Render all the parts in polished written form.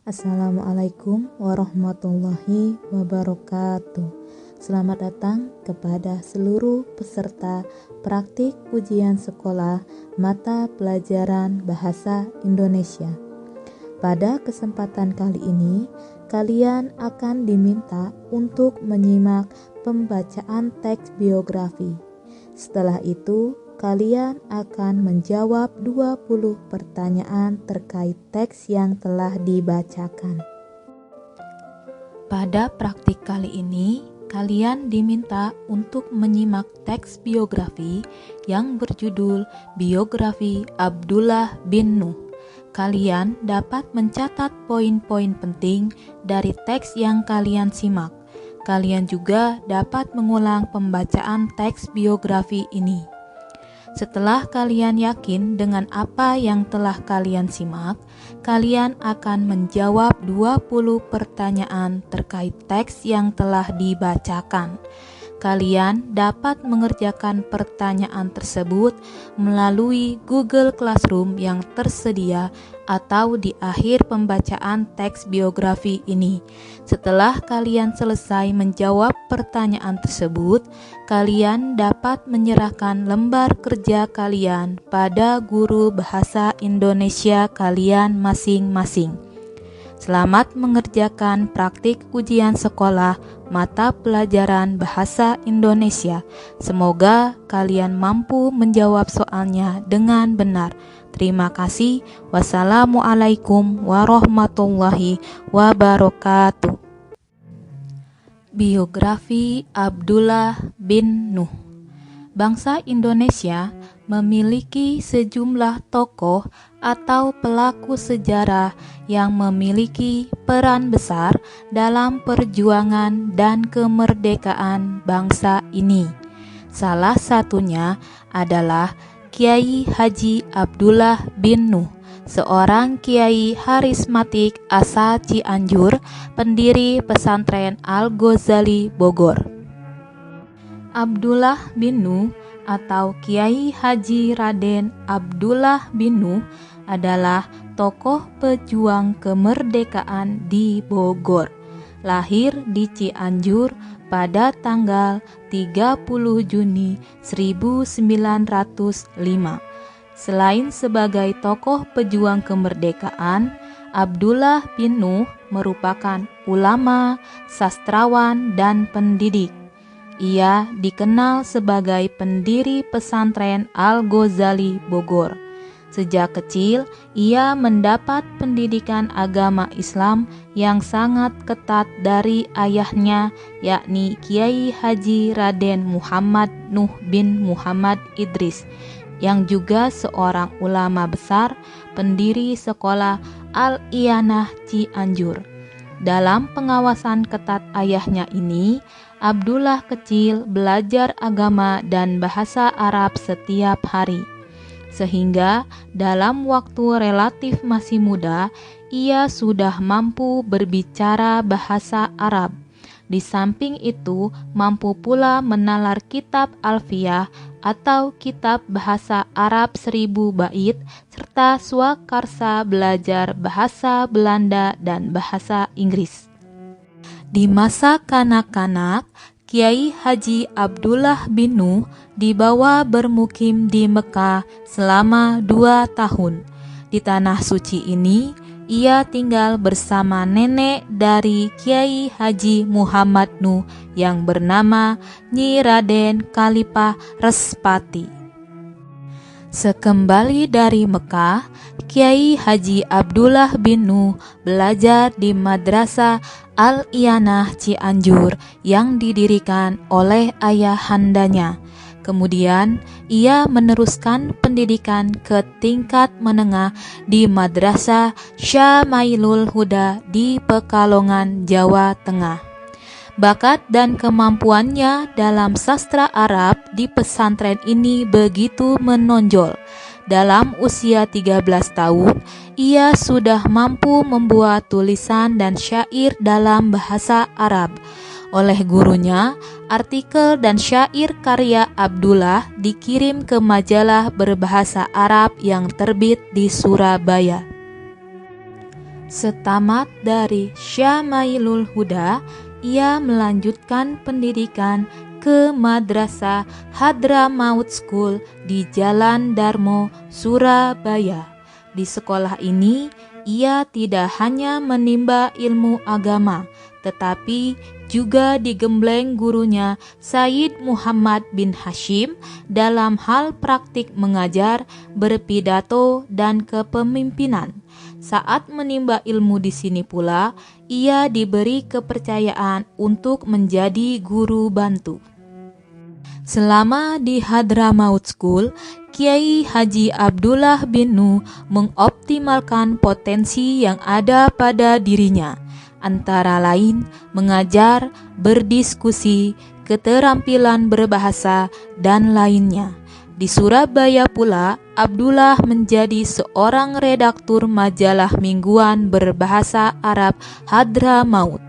Assalamualaikum warahmatullahi wabarakatuh. Selamat datang kepada seluruh peserta praktik ujian sekolah mata pelajaran Bahasa Indonesia. Pada kesempatan kali ini, kalian akan diminta untuk menyimak pembacaan teks biografi. Setelah itu, kalian akan menjawab 20 pertanyaan terkait teks yang telah dibacakan. Pada praktik kali ini, kalian diminta untuk menyimak teks biografi yang berjudul Biografi Abdullah bin Nuh. Kalian dapat mencatat poin-poin penting dari teks yang kalian simak. Kalian juga dapat mengulang pembacaan teks biografi ini. Setelah kalian yakin dengan apa yang telah kalian simak, kalian akan menjawab 20 pertanyaan terkait teks yang telah dibacakan. Kalian dapat mengerjakan pertanyaan tersebut melalui Google Classroom yang tersedia atau di akhir pembacaan teks biografi ini. Setelah kalian selesai menjawab pertanyaan tersebut, kalian dapat menyerahkan lembar kerja kalian pada guru bahasa Indonesia kalian masing-masing. Selamat mengerjakan praktik ujian sekolah mata pelajaran Bahasa Indonesia. Semoga kalian mampu menjawab soalnya dengan benar. Terima kasih. Wassalamualaikum warahmatullahi wabarakatuh. Biografi Abdullah bin Nuh. Bangsa Indonesia memiliki sejumlah tokoh atau pelaku sejarah yang memiliki peran besar dalam perjuangan dan kemerdekaan bangsa ini. Salah satunya adalah Kiai Haji Abdullah bin Nuh, seorang kiai harismatik asal Cianjur, pendiri pesantren Al-Ghazali Bogor. Abdullah bin Nuh atau Kiai Haji Raden Abdullah bin Nuh adalah tokoh pejuang kemerdekaan di Bogor. Lahir di Cianjur pada tanggal 30 Juni 1905. Selain sebagai tokoh pejuang kemerdekaan, Abdullah bin Nuh merupakan ulama, sastrawan, dan pendidik. Ia dikenal sebagai pendiri pesantren Al-Ghazali Bogor. Sejak kecil, ia mendapat pendidikan agama Islam yang sangat ketat dari ayahnya, yakni Kiai Haji Raden Muhammad Nuh bin Muhammad Idris, yang juga seorang ulama besar, pendiri sekolah Al-Iyanah Cianjur. Dalam pengawasan ketat ayahnya ini, Abdullah kecil belajar agama dan bahasa Arab setiap hari. Sehingga dalam waktu relatif masih muda, ia sudah mampu berbicara bahasa Arab. Di samping itu, mampu pula menalar kitab Alfiyah atau kitab bahasa Arab 1000 bait, serta swakarsa belajar bahasa Belanda dan bahasa Inggris. Di masa kanak-kanak, Kiai Haji Abdullah bin Nuh dibawa bermukim di Mekah selama 2 tahun. Di tanah suci ini, ia tinggal bersama nenek dari Kiai Haji Muhammad Nuh yang bernama Nyi Raden Khalifah Respati. Sekembali dari Mekah, Kiai Haji Abdullah bin Nuh belajar di Madrasah Al-Iyanah Cianjur yang didirikan oleh ayahandanya. Kemudian, ia meneruskan pendidikan ke tingkat menengah di Madrasah Syamailul Huda di Pekalongan, Jawa Tengah. Bakat dan kemampuannya dalam sastra Arab di pesantren ini begitu menonjol. Dalam usia 13 tahun, ia sudah mampu membuat tulisan dan syair dalam bahasa Arab. Oleh gurunya, artikel dan syair karya Abdullah dikirim ke majalah berbahasa Arab yang terbit di Surabaya. Setamat dari Syama'ilul Huda, ia melanjutkan pendidikan ke Madrasah Hadramaut School di Jalan Darmo, Surabaya. Di sekolah ini, ia tidak hanya menimba ilmu agama, tetapi juga digembleng gurunya Sayyid Muhammad bin Hashim dalam hal praktik mengajar, berpidato, dan kepemimpinan. Saat menimba ilmu di sini pula, ia diberi kepercayaan untuk menjadi guru bantu. Selama di Hadramaut School, Kiai Haji Abdullah bin Nuh mengoptimalkan potensi yang ada pada dirinya, antara lain mengajar, berdiskusi, keterampilan berbahasa, dan lainnya. Di Surabaya pula, Abdullah menjadi seorang redaktur majalah mingguan berbahasa Arab Hadramaut.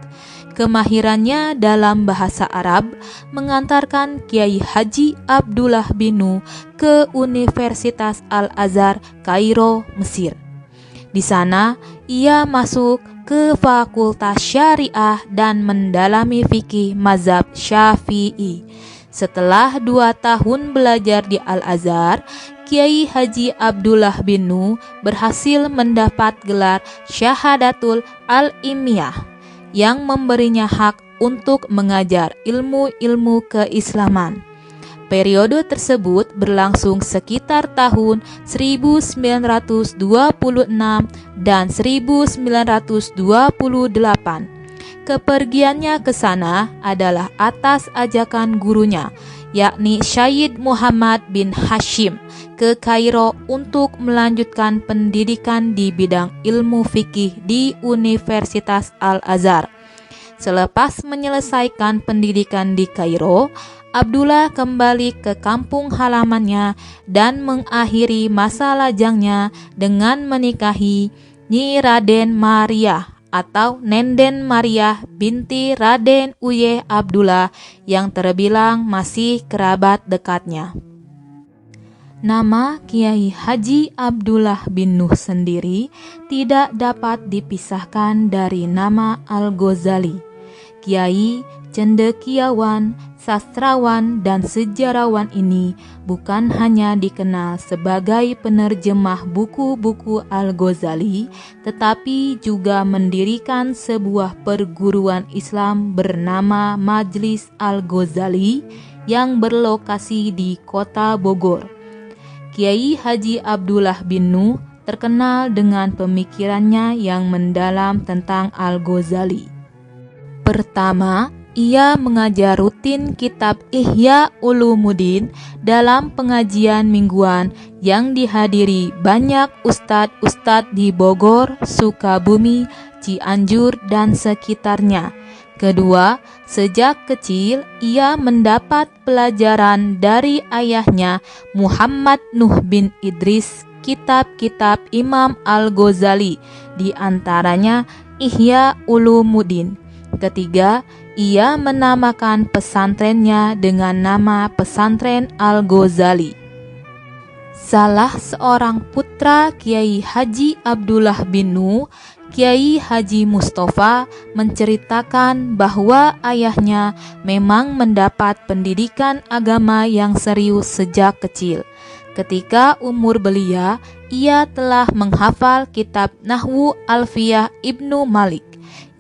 Kemahirannya dalam bahasa Arab mengantarkan Kiai Haji Abdullah bin Nuh ke Universitas Al-Azhar, Kairo, Mesir. Di sana, ia masuk ke Fakultas Syariah dan mendalami fikih mazhab Syafi'i. Setelah 2 tahun belajar di Al-Azhar, Kiai Haji Abdullah bin Nuh berhasil mendapat gelar Syahadatul Al-Ilmiyah yang memberinya hak untuk mengajar ilmu-ilmu keislaman. Periode tersebut berlangsung sekitar tahun 1926 dan 1928. Kepergiannya ke sana adalah atas ajakan gurunya, yakni Sayyid Muhammad bin Hashim, ke Kairo untuk melanjutkan pendidikan di bidang ilmu fikih di Universitas Al-Azhar. Selepas menyelesaikan pendidikan di Kairo, Abdullah kembali ke kampung halamannya dan mengakhiri masa lajangnya dengan menikahi Nyi Raden Mariah atau Nenden Mariah binti Raden Uye Abdullah yang terbilang masih kerabat dekatnya. Nama Kiai Haji Abdullah bin Nuh sendiri tidak dapat dipisahkan dari nama Al-Ghazali. Kiai, cendekiawan, sastrawan, dan sejarawan ini bukan hanya dikenal sebagai penerjemah buku-buku Al-Ghazali, tetapi juga mendirikan sebuah perguruan Islam bernama Majlis Al-Ghazali yang berlokasi di kota Bogor. Kiai Haji Abdullah bin Nuh terkenal dengan pemikirannya yang mendalam tentang Al-Ghazali. Pertama, ia mengajar rutin kitab Ihya Ulumuddin dalam pengajian mingguan yang dihadiri banyak ustadz-ustadz di Bogor, Sukabumi, Cianjur, dan sekitarnya. Kedua, sejak kecil ia mendapat pelajaran dari ayahnya Muhammad Nuh bin Idris kitab-kitab Imam Al-Ghazali, di antaranya Ihya Ulumuddin. Ketiga, ia menamakan pesantrennya dengan nama Pesantren Al-Ghazali. Salah seorang putra Kiai Haji Abdullah bin Nuh, Kiai Haji Mustafa, menceritakan bahwa ayahnya memang mendapat pendidikan agama yang serius sejak kecil. Ketika umur belia, ia telah menghafal kitab Nahwu Alfiyah Ibnu Malik.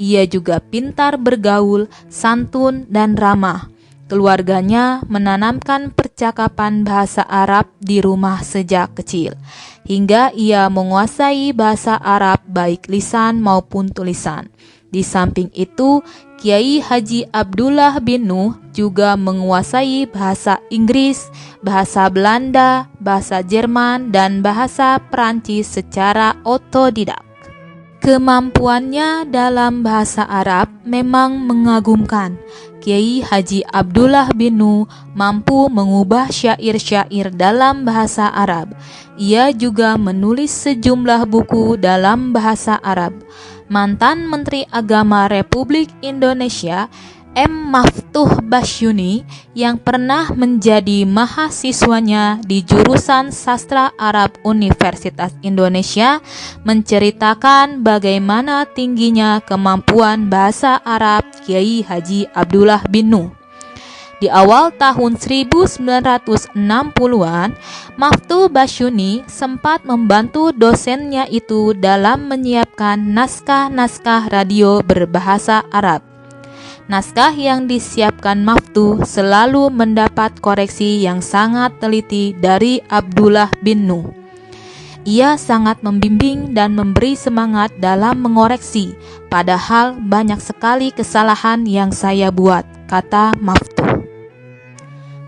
Ia juga pintar bergaul, santun, dan ramah. Keluarganya menanamkan percakapan bahasa Arab di rumah sejak kecil, hingga ia menguasai bahasa Arab baik lisan maupun tulisan. Di samping itu, Kiai Haji Abdullah bin Nuh juga menguasai bahasa Inggris, bahasa Belanda, bahasa Jerman, dan bahasa Perancis secara otodidak. Kemampuannya dalam bahasa Arab memang mengagumkan. Kiai Haji Abdullah bin Nuh mampu mengubah syair-syair dalam bahasa Arab. Ia juga menulis sejumlah buku dalam bahasa Arab. Mantan Menteri Agama Republik Indonesia M. Maftuh Basyuni yang pernah menjadi mahasiswanya di jurusan Sastra Arab Universitas Indonesia menceritakan bagaimana tingginya kemampuan bahasa Arab Kiai Haji Abdullah bin Nuh. Di awal tahun 1960-an, Maftuh Basyuni sempat membantu dosennya itu dalam menyiapkan naskah-naskah radio berbahasa Arab. Naskah yang disiapkan Maftuh selalu mendapat koreksi yang sangat teliti dari Abdullah bin Nuh. Ia sangat membimbing dan memberi semangat dalam mengoreksi, padahal banyak sekali kesalahan yang saya buat, kata Maftuh.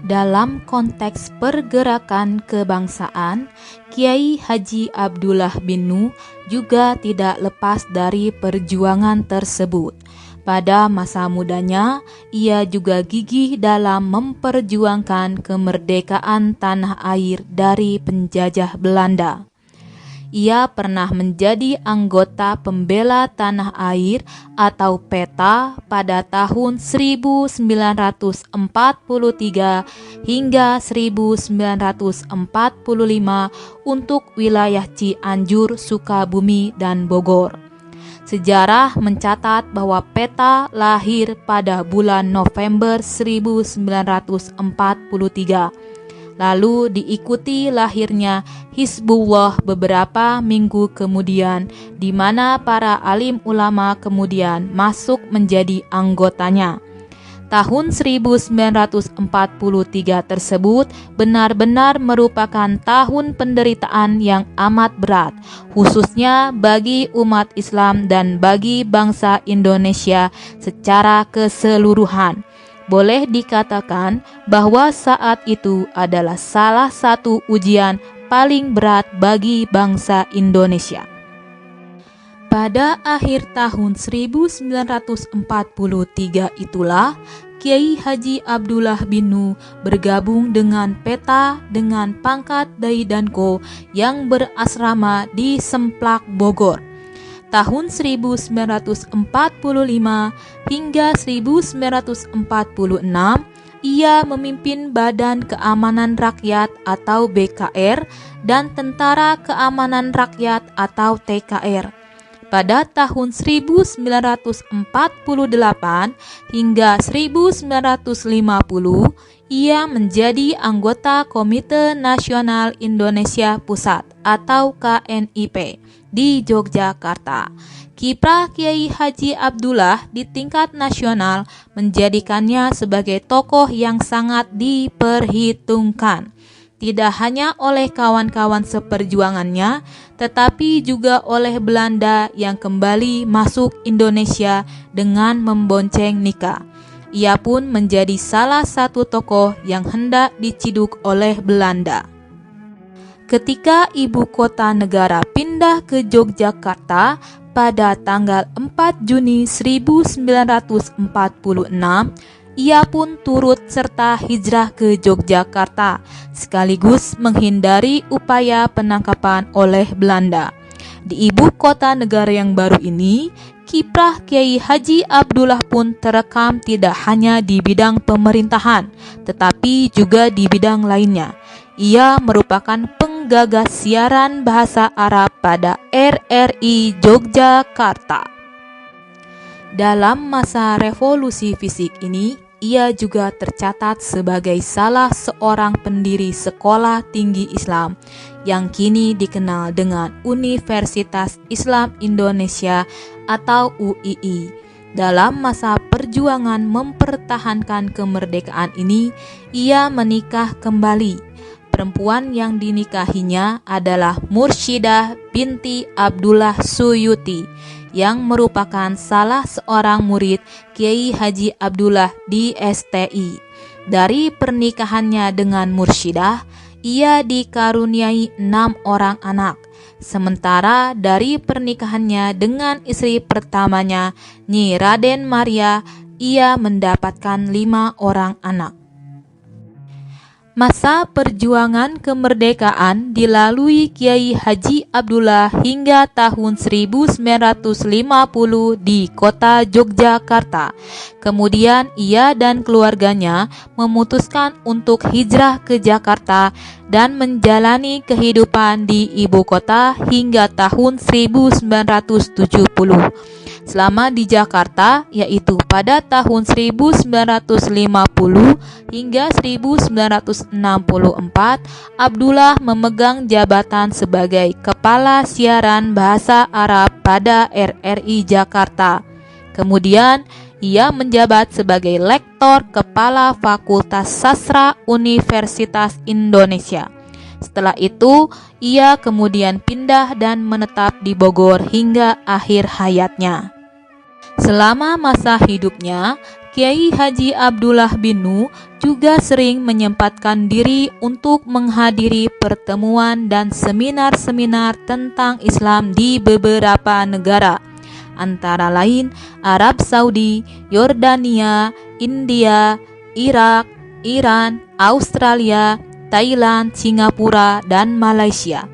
Dalam konteks pergerakan kebangsaan, Kiai Haji Abdullah bin Nuh juga tidak lepas dari perjuangan tersebut. Pada masa mudanya, ia juga gigih dalam memperjuangkan kemerdekaan tanah air dari penjajah Belanda. Ia pernah menjadi anggota Pembela Tanah Air atau PETA pada tahun 1943 hingga 1945 untuk wilayah Cianjur, Sukabumi, dan Bogor. Sejarah mencatat bahwa PETA lahir pada bulan November 1943, lalu diikuti lahirnya Hizbullah beberapa minggu kemudian, di mana para alim ulama kemudian masuk menjadi anggotanya. Tahun 1943 tersebut benar-benar merupakan tahun penderitaan yang amat berat, khususnya bagi umat Islam dan bagi bangsa Indonesia secara keseluruhan. Boleh dikatakan bahwa saat itu adalah salah satu ujian paling berat bagi bangsa Indonesia. Pada akhir tahun 1943 itulah Kiai Haji Abdullah bin Nuh bergabung dengan PETA dengan pangkat Dai Danko yang berasrama di Semplak, Bogor. Tahun 1945 hingga 1946, ia memimpin Badan Keamanan Rakyat atau BKR dan Tentara Keamanan Rakyat atau TKR. Pada tahun 1948 hingga 1950, ia menjadi anggota Komite Nasional Indonesia Pusat atau KNIP di Yogyakarta. Kiprah Kiai Haji Abdullah di tingkat nasional menjadikannya sebagai tokoh yang sangat diperhitungkan. Tidak hanya oleh kawan-kawan seperjuangannya, tetapi juga oleh Belanda yang kembali masuk Indonesia dengan membonceng Nika. Ia pun menjadi salah satu tokoh yang hendak diciduk oleh Belanda. Ketika ibu kota negara pindah ke Yogyakarta pada tanggal 4 Juni 1946, ia pun turut serta hijrah ke Yogyakarta, sekaligus menghindari upaya penangkapan oleh Belanda. Di ibu kota negara yang baru ini, kiprah Kiai Haji Abdullah pun terekam tidak hanya di bidang pemerintahan, tetapi juga di bidang lainnya. Ia merupakan penggagas siaran bahasa Arab pada RRI Yogyakarta. Dalam masa revolusi fisik ini, ia juga tercatat sebagai salah seorang pendiri Sekolah Tinggi Islam yang kini dikenal dengan Universitas Islam Indonesia atau UII. Dalam masa perjuangan mempertahankan kemerdekaan ini, ia menikah kembali. Perempuan yang dinikahinya adalah Mursyidah binti Abdullah Suyuti, yang merupakan salah seorang murid Kiai Haji Abdullah di STI. Dari pernikahannya dengan Mursyidah, ia dikaruniai 6 orang anak. Sementara dari pernikahannya dengan istri pertamanya, Nyi Raden Maria, ia mendapatkan 5 orang anak. Masa perjuangan kemerdekaan dilalui Kiai Haji Abdullah hingga tahun 1950 di kota Yogyakarta. Kemudian ia dan keluarganya memutuskan untuk hijrah ke Jakarta dan menjalani kehidupan di ibu kota hingga tahun 1970. Selama di Jakarta, yaitu pada tahun 1950 hingga 1964, Abdullah memegang jabatan sebagai Kepala Siaran Bahasa Arab pada RRI Jakarta. Kemudian, ia menjabat sebagai Lektor Kepala Fakultas Sastra Universitas Indonesia. Setelah itu, ia kemudian pindah dan menetap di Bogor hingga akhir hayatnya. Selama masa hidupnya, Kiai Haji Abdullah bin Nuh juga sering menyempatkan diri untuk menghadiri pertemuan dan seminar-seminar tentang Islam di beberapa negara, antara lain Arab Saudi, Yordania, India, Irak, Iran, Australia, Thailand, Singapura, dan Malaysia.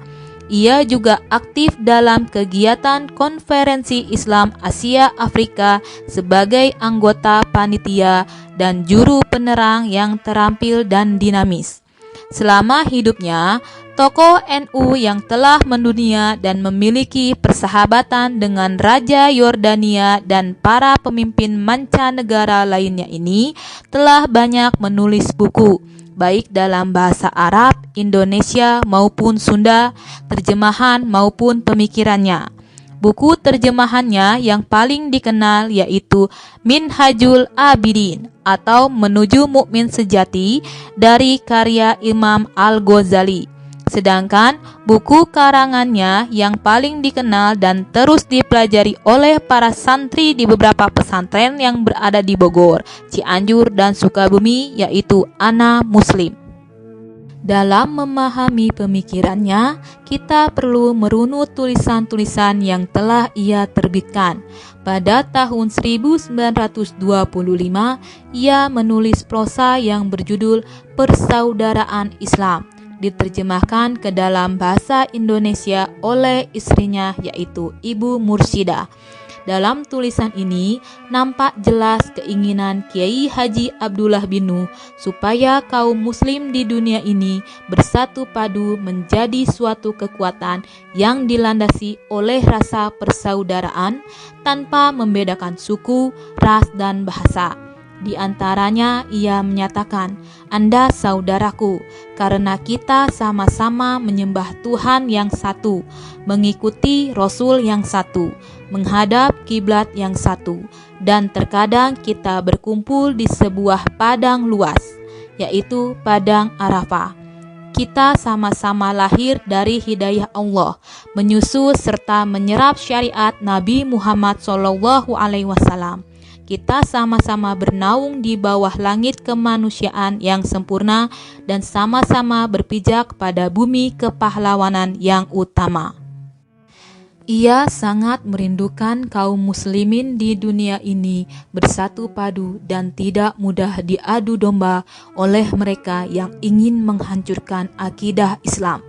Ia juga aktif dalam kegiatan Konferensi Islam Asia Afrika sebagai anggota panitia dan juru penerang yang terampil dan dinamis. Selama hidupnya, tokoh NU yang telah mendunia dan memiliki persahabatan dengan Raja Yordania dan para pemimpin mancanegara lainnya ini telah banyak menulis buku, baik dalam bahasa Arab, Indonesia maupun Sunda, terjemahan maupun pemikirannya. Buku terjemahannya yang paling dikenal yaitu Minhajul Abidin atau Menuju Mukmin Sejati dari karya Imam Al-Ghazali. Sedangkan buku karangannya yang paling dikenal dan terus dipelajari oleh para santri di beberapa pesantren yang berada di Bogor, Cianjur, dan Sukabumi yaitu Ana Muslim. Dalam memahami pemikirannya, kita perlu merunut tulisan-tulisan yang telah ia terbitkan. Pada tahun 1925, ia menulis prosa yang berjudul Persaudaraan Islam, diterjemahkan ke dalam bahasa Indonesia oleh istrinya yaitu Ibu Mursyidah. Dalam tulisan ini nampak jelas keinginan Kiai Haji Abdullah bin Nuh supaya kaum muslim di dunia ini bersatu padu menjadi suatu kekuatan yang dilandasi oleh rasa persaudaraan tanpa membedakan suku, ras, dan bahasa. Di antaranya ia menyatakan, "Anda saudaraku, karena kita sama-sama menyembah Tuhan yang satu, mengikuti Rasul yang satu, menghadap kiblat yang satu, dan terkadang kita berkumpul di sebuah padang luas, yaitu Padang Arafah. Kita sama-sama lahir dari hidayah Allah, menyusu serta menyerap syariat Nabi Muhammad SAW. Kita sama-sama bernaung di bawah langit kemanusiaan yang sempurna dan sama-sama berpijak pada bumi kepahlawanan yang utama." Ia sangat merindukan kaum muslimin di dunia ini bersatu padu dan tidak mudah diadu domba oleh mereka yang ingin menghancurkan akidah Islam.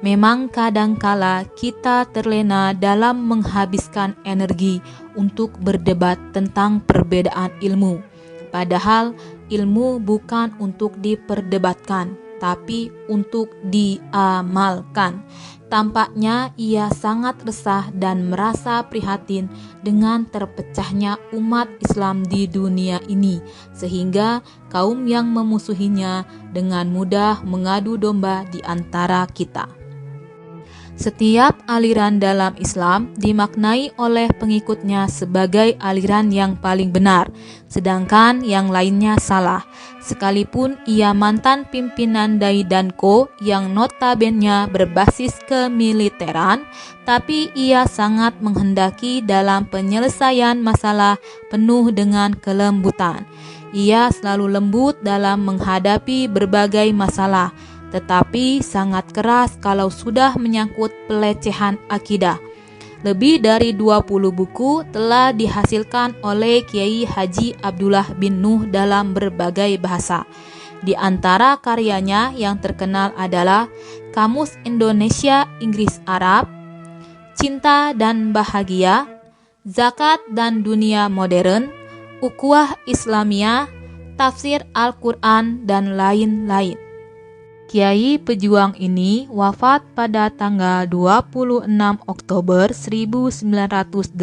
Memang kadangkala kita terlena dalam menghabiskan energi untuk berdebat tentang perbedaan ilmu. Padahal ilmu bukan untuk diperdebatkan, tapi untuk diamalkan. Tampaknya ia sangat resah dan merasa prihatin dengan terpecahnya umat Islam di dunia ini, sehingga kaum yang memusuhinya dengan mudah mengadu domba di antara kita. Setiap aliran dalam Islam dimaknai oleh pengikutnya sebagai aliran yang paling benar, sedangkan yang lainnya salah. Sekalipun ia mantan pimpinan Dai dan Co yang notabene berbasis kemiliteran, tapi ia sangat menghendaki dalam penyelesaian masalah penuh dengan kelembutan. Ia selalu lembut dalam menghadapi berbagai masalah, tetapi sangat keras kalau sudah menyangkut pelecehan akidah. Lebih dari 20 buku telah dihasilkan oleh Kiai Haji Abdullah bin Nuh dalam berbagai bahasa. Di antara karyanya yang terkenal adalah Kamus Indonesia Inggris Arab, Cinta dan Bahagia, Zakat dan Dunia Modern, Ukhuwah Islamiyah, Tafsir Al-Quran, dan lain-lain. Kiai pejuang ini wafat pada tanggal 26 Oktober 1987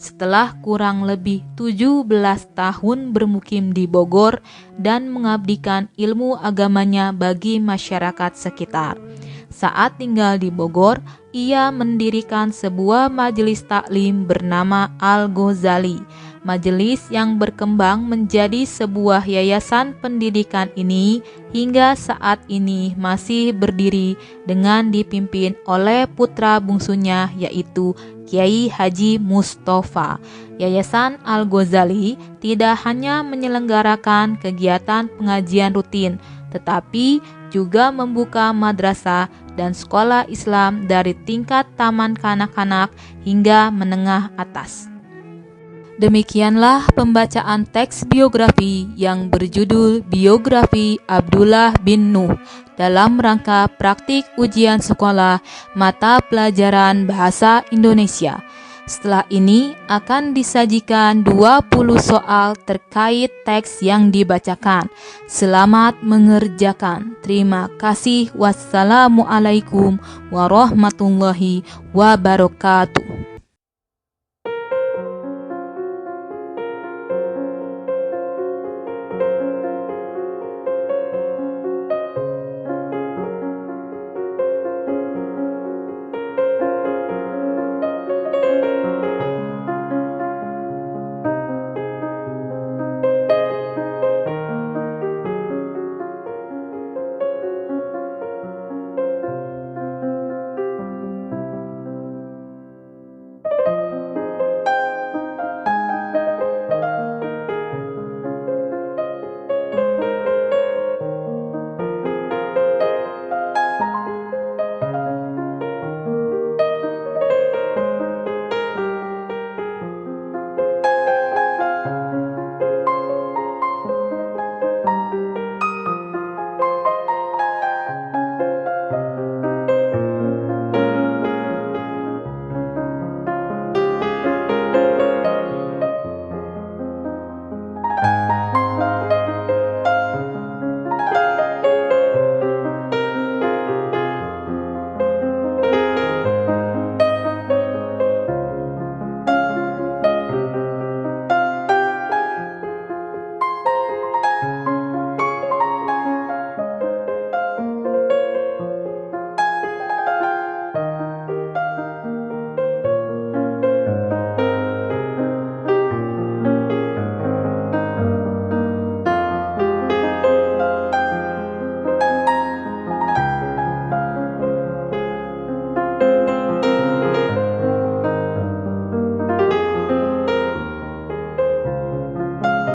setelah kurang lebih 17 tahun bermukim di Bogor dan mengabdikan ilmu agamanya bagi masyarakat sekitar. Saat tinggal di Bogor, ia mendirikan sebuah majelis taklim bernama Al-Ghazali. Majelis yang berkembang menjadi sebuah yayasan pendidikan ini hingga saat ini masih berdiri dengan dipimpin oleh putra bungsunya yaitu Kiai Haji Mustofa. Yayasan Al-Ghazali tidak hanya menyelenggarakan kegiatan pengajian rutin, tetapi juga membuka madrasah dan sekolah Islam dari tingkat taman kanak-kanak hingga menengah atas. Demikianlah pembacaan teks biografi yang berjudul Biografi Abdullah bin Nuh dalam rangka praktik ujian sekolah mata pelajaran Bahasa Indonesia. Setelah ini akan disajikan 20 soal terkait teks yang dibacakan. Selamat mengerjakan. Terima kasih. Wassalamualaikum warahmatullahi wabarakatuh.